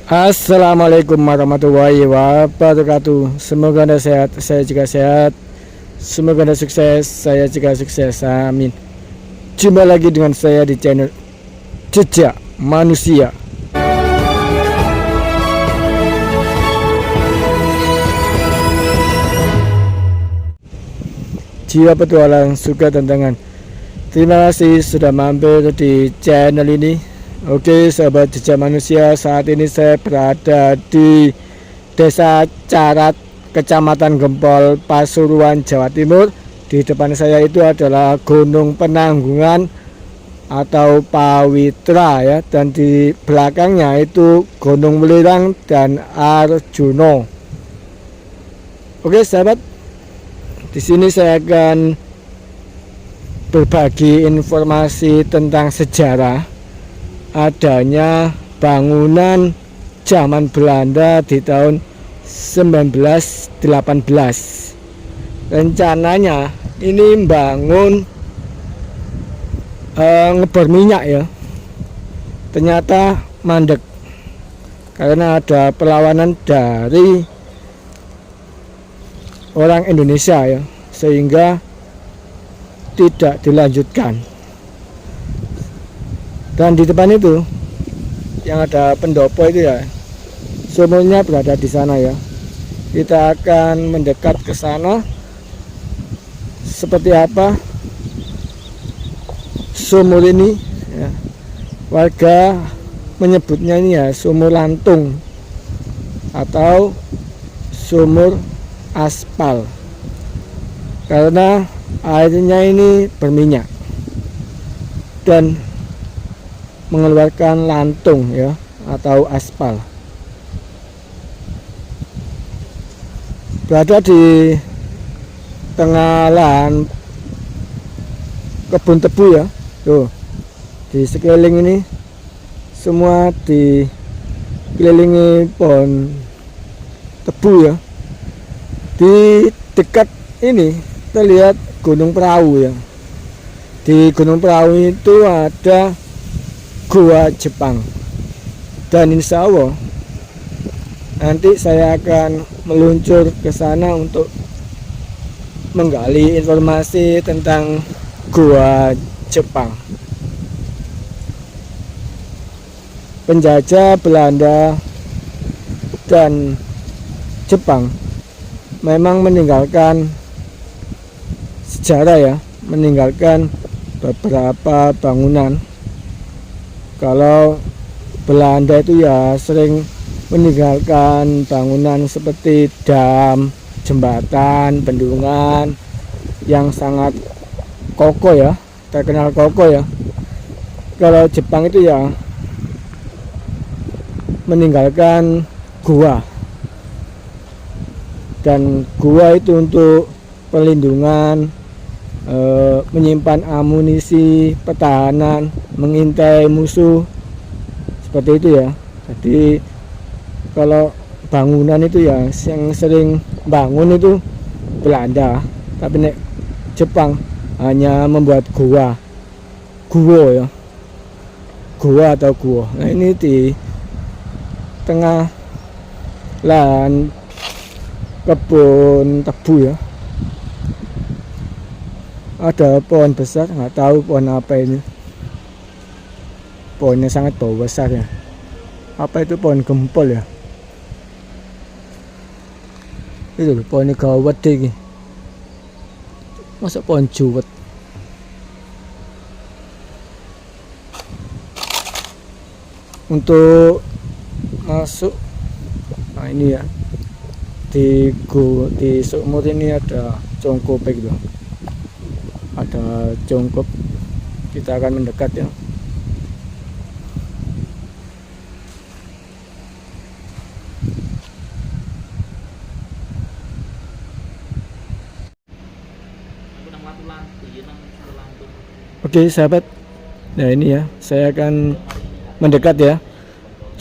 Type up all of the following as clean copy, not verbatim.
Assalamualaikum warahmatullahi wabarakatuh. Semoga Anda sehat, saya juga sehat. Semoga Anda sukses, saya juga sukses. Amin. Jumpa lagi dengan saya di channel Jejak Manusia. Jiwa petualang, suka tantangan. Terima kasih sudah mampir di channel ini. Oke, sahabat Jejak Manusia, saat ini saya berada di Desa Carat, Kecamatan Gempol, Pasuruan, Jawa Timur. Di depan saya itu adalah Gunung Penanggungan atau Pawitra ya, dan di belakangnya itu Gunung Welirang dan Arjuno. Oke, sahabat, di sini saya akan berbagi informasi tentang sejarah adanya bangunan zaman Belanda di tahun 1918. Rencananya ini bangun ngebor minyak ya, ternyata mandek karena ada perlawanan dari orang Indonesia ya, sehingga tidak dilanjutkan. Dan di depan itu yang ada pendopo itu ya, sumurnya berada di sana ya. Kita akan mendekat ke sana. Seperti apa sumur ini ya. Warga menyebutnya ini ya sumur lantung atau sumur aspal, karena airnya ini berminyak dan mengeluarkan lantung ya atau aspal. Berada di tengah lahan kebun tebu ya. Tuh, di sekeliling ini semua dikelilingi pohon tebu ya. Di dekat ini kita lihat Gunung Perahu ya. Di Gunung Perahu itu ada Gua Jepang, dan insya Allah nanti saya akan meluncur ke sana untuk menggali informasi tentang Gua Jepang. Penjajah Belanda dan Jepang memang meninggalkan sejarah ya, meninggalkan beberapa bangunan. Kalau Belanda itu ya sering meninggalkan bangunan seperti dam, jembatan, bendungan yang sangat kokoh ya, terkenal kokoh ya. Kalau Jepang itu ya meninggalkan gua, dan gua itu untuk perlindungan, menyimpan amunisi, pertahanan, mengintai musuh, seperti itu ya. Jadi kalau bangunan itu ya yang sering bangun itu Belanda, tapi nek Jepang hanya membuat gua ya, gua atau gua. Nah ini di tengah lahan kebun tebu ya, ada pohon besar, nggak tahu pohon apa ini. Pohonnya sangat bau besar ya. Apa itu pohon gempol ya? Itu loh, pohonnya gawat deh ini. Masa pohon juwet? Untuk masuk, nah ini ya, di sumur ini ada congkopek gitu. Ada jongkok, kita akan mendekat ya. Oke sahabat, nah ini ya, saya akan mendekat ya.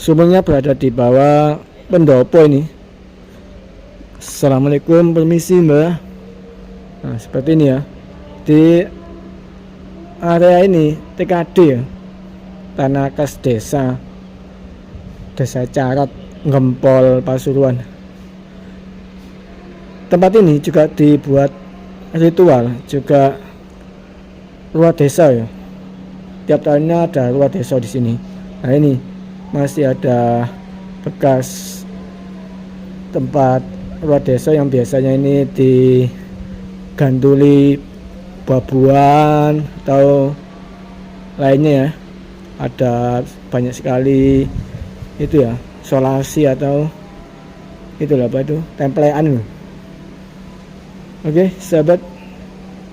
Sumurnya berada di bawah pendopo ini. Assalamualaikum, permisi mbak. Nah seperti ini ya. Di area ini TKD ya, tanah kas desa. Desa Carat, Gempol, Pasuruan. Tempat ini juga dibuat ritual, juga ruah desa ya. Tiap tahunnya ada ruah desa di sini. Nah ini masih ada bekas tempat ruah desa yang biasanya ini digantuli buah-buahan atau lainnya ya. Ada banyak sekali itu ya, solasi atau itulah apa itu, templean. Oke, sahabat,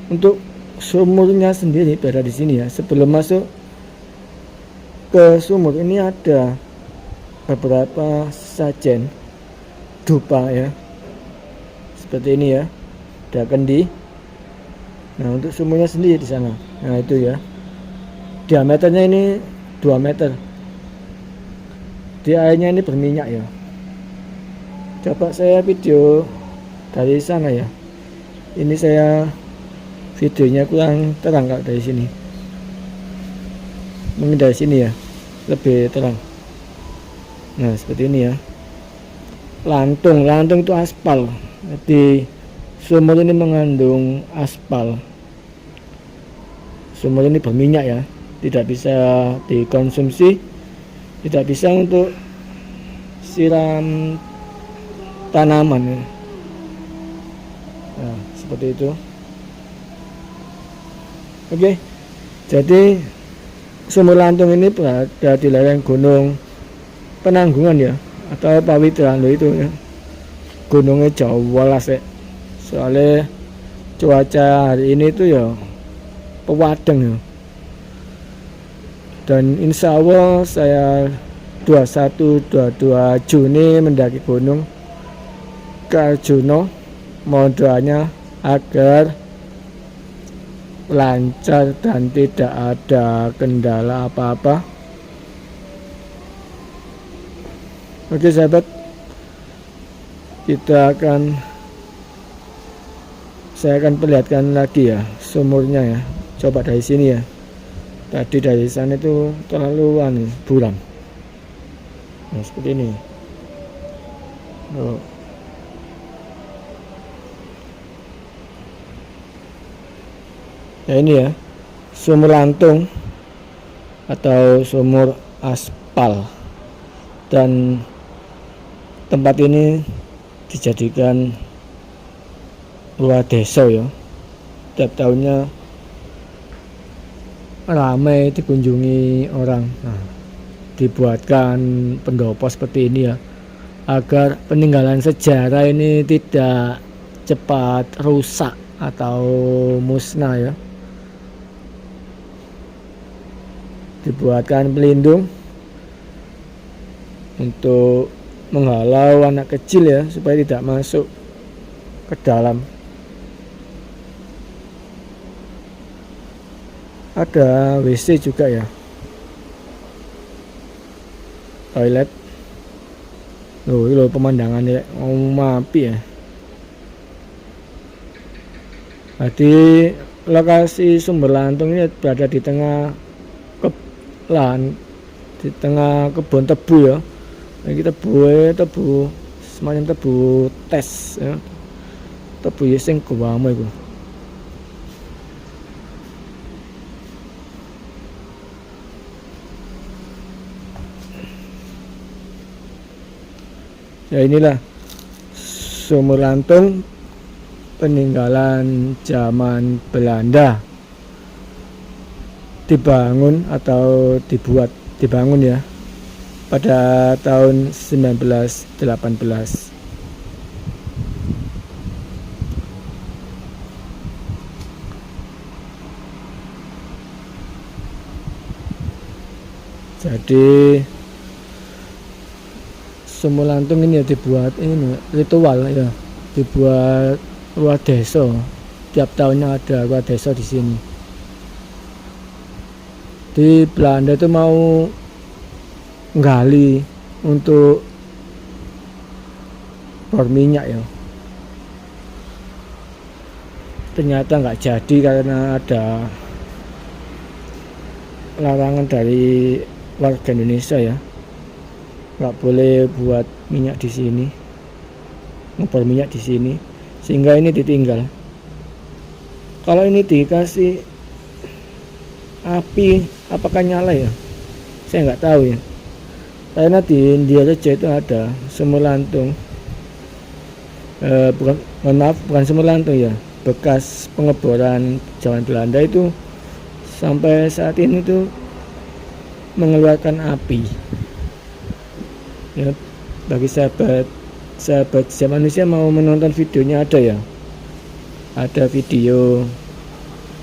untuk sumurnya sendiri berada di sini ya. Sebelum masuk ke sumur ini ada beberapa sajen dupa ya. Seperti ini ya. Ada kendi. Nah, untuk sumurnya sendiri di sana. Nah, itu ya. Diameternya ini 2 meter. Di airnya ini berminyak ya. Coba saya video dari sana ya. Ini saya videonya kurang terang kalau dari sini. Mungkin dari sini ya lebih terang. Nah seperti ini ya. Lantung itu aspal. Jadi sumur ini mengandung aspal. Sumur ini berminyak ya, tidak bisa dikonsumsi, tidak bisa untuk siram tanaman ya. Nah, seperti itu. Oke, jadi sumur Lantung ini berada di lereng Gunung Penanggungan ya, atau Pawitran itu ya. Gunungnya jauh walas ya. Soalnya cuaca hari ini tuh ya pewadeng ya. Dan insya Allah saya 21-22 Juni mendaki gunung ke Arjuno. Mohon doanya agar lancar dan tidak ada kendala apa-apa. Oke sahabat, saya akan perlihatkan lagi ya sumurnya ya. Coba dari sini ya. Tadi dari sana itu terlalu buram. Nah seperti ini. Oh. Ya ini ya, sumur Lantung atau sumur aspal, dan tempat ini dijadikan ruah desa ya. Tiap tahunnya ramai dikunjungi orang. Nah, dibuatkan pendopo seperti ini ya, agar peninggalan sejarah ini tidak cepat rusak atau musnah ya. Dibuatkan pelindung untuk menghalau anak kecil ya, supaya tidak masuk ke dalam. Ada WC juga ya, toilet. Loh pemandangannya mapi ya. Jadi lokasi sumber Lantung ini berada di tengah di tengah kebun tebu ya. Nah, kita tebu semacam tebu tes ya. Tebu sing kuwame iku. Ya inilah sumur Lantung peninggalan zaman Belanda. Dibangun ya pada tahun 1918. Jadi sumur Lantung ini ya dibuat ini ritual ya, dibuat ruah desa. Tiap tahunnya ada ruah desa di sini. Di Belanda itu mau nggali untuk bor minyak ya. Ternyata nggak jadi karena ada larangan dari warga Indonesia ya. nggak boleh buat minyak di sini, ngepor minyak di sini, sehingga ini ditinggal. Kalau ini dikasih api, apakah nyala ya? Saya nggak tahu ya. Karena di India saja itu ada sumur lantung, bukan sumur lantung ya, bekas pengeboran zaman Belanda itu sampai saat ini tuh mengeluarkan api. Ya, bagi sahabat Jejak Manusia mau menonton videonya ada ya, ada video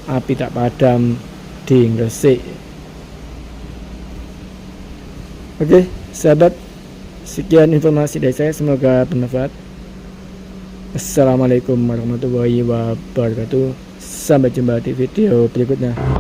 api tak padam di Gresik. Oke sahabat, sekian informasi dari saya, semoga bermanfaat. Assalamualaikum warahmatullahi wabarakatuh. Sampai jumpa di video berikutnya.